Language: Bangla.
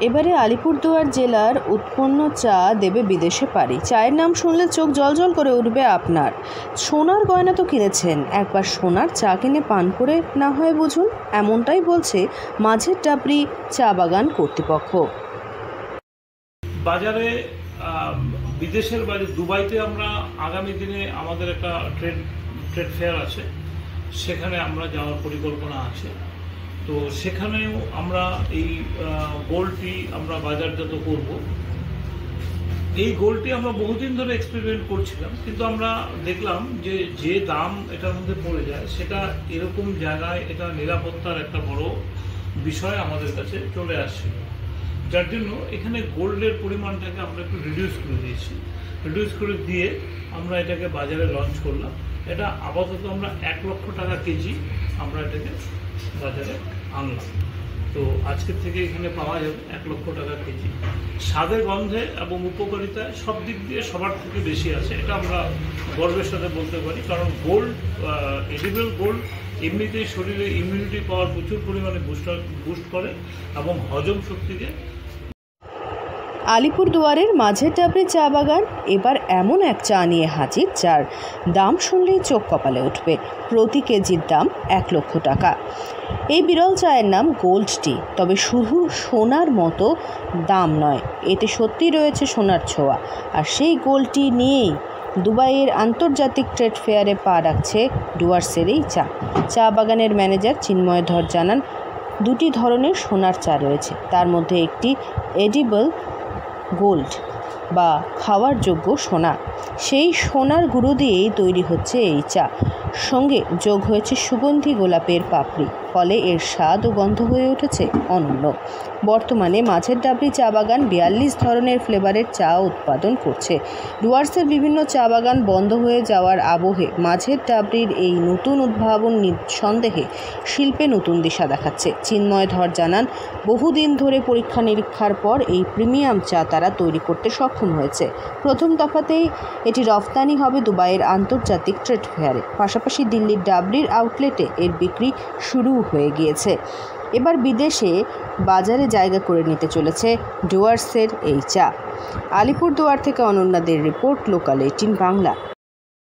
এবারে আলিপুরদুয়ার জেলার উৎপন্ন চা দেবে বিদেশে পাড়ি। চায়ের নাম শুনলে চোখ জলজল করে উঠবে আপনার। সোনার গয়না তো কিনেছেন, একবার সোনার চা কিনে পান করে না হয় বুঝুন, এমনটাই বলছে মাঝের ডাবরি চা বাগান কর্তৃপক্ষ। বাজারে বিদেশের বাইরে দুবাইতে আমরা আগামী দিনে আমাদের একটা ট্রেড ফেয়ার আছে, সেখানে আমরা যাওয়ার পরিকল্পনা আছে। তো সেখানেও আমরা এই গোল্ডটি আমরা বাজারজাত করব। এই গোল্ডটি আমরা বহুদিন ধরে এক্সপেরিমেন্ট করছিলাম, কিন্তু আমরা দেখলাম যে দাম এটার মধ্যে পড়ে যায়, সেটা এরকম জায়গায় এটা নিরাপত্তার একটা বড় বিষয় আমাদের কাছে চলে আসছিল, যার জন্য এখানে গোল্ডের পরিমাণটাকে আমরা একটু রিডিউস করে দিয়েছি। রিডিউস করে দিয়ে আমরা এটাকে বাজারে লঞ্চ করলাম। এটা আপাতত আমরা 1 লক্ষ টাকা কেজি আমরা এটাকে বাজারে আনলাম। তো আজকের থেকে এখানে পাওয়া যাবে 1 লক্ষ টাকা কেজি। স্বাদে, গন্ধে এবং উপকারিতায় সব দিক দিয়ে সবার থেকে বেশি আছে, এটা আমরা গর্বের সাথে বলতে পারি। কারণ গোল্ড, এডিবল গোল্ড এমনিতেই শরীরে ইমিউনিটি পাওয়ার প্রচুর পরিমাণে বুস্ট করে এবং হজম শক্তিকে। আলিপুরদুয়ারের মাঝের ডাবরি চা বাগান এবার এমন এক চা নিয়ে হাজির, যার দাম শুনলেই চোখ কপালে উঠবে। প্রতি কেজির দাম 1 লক্ষ টাকা। এই বিরল চায়ের নাম গোল্ড টি, তবে শুধু সোনার মতো দাম নয়, এতে সত্যি রয়েছে সোনার ছোঁয়া। আর সেই গোল্ড টি নিয়েই দুবাইয়ের আন্তর্জাতিক ট্রেড ফেয়ারে পা রাখছে ডুয়ার্সের এই চা বাগানের ম্যানেজার চিন্ময় ধর জানান, 2টি ধরনের সোনার চা রয়েছে, তার মধ্যে একটি এডিবল গোল্ড বা খাওয়ার যোগ্য সোনা। সেই সোনার গুঁড়ো দিয়েই তৈরি হচ্ছে এই চা, সঙ্গে যোগ হয়েছে সুগন্ধি গোলাপের পাপড়ি, ফলে এর স্বাদ ও গন্ধ হয়ে উঠেছে অনন্য। বর্তমানে মাঝের ডাবরি চা বাগান 42 ধরনের ফ্লেভারের চা উৎপাদন করছে। ডুয়ার্সের বিভিন্ন চা বাগান বন্ধ হয়ে যাওয়ার আবহে মাঝের ডাবরির এই নতুন উদ্ভাবন নিঃসন্দেহে শিল্পে নতুন দিশা দেখাচ্ছে। চিন্ময় ধর জানান, বহুদিন ধরে পরীক্ষা নিরীক্ষার পর এই প্রিমিয়াম চা তারা তৈরি করতে সক্ষম হয়েছে। প্রথম দফাতেই এটি রফতানি হবে দুবাইয়ের আন্তর্জাতিক ট্রেড ফেয়ারে, পাশাপাশি দিল্লির ডাবরির আউটলেটে এর বিক্রি শুরু হয়ে গিয়েছে। এবার বিদেশে বাজারে জায়গা করে নিতে চলেছে ডুয়ার্সের এই চা। আলিপুরদুয়ার থেকে অনন্যাদের রিপোর্ট, লোকাল 18 বাংলা।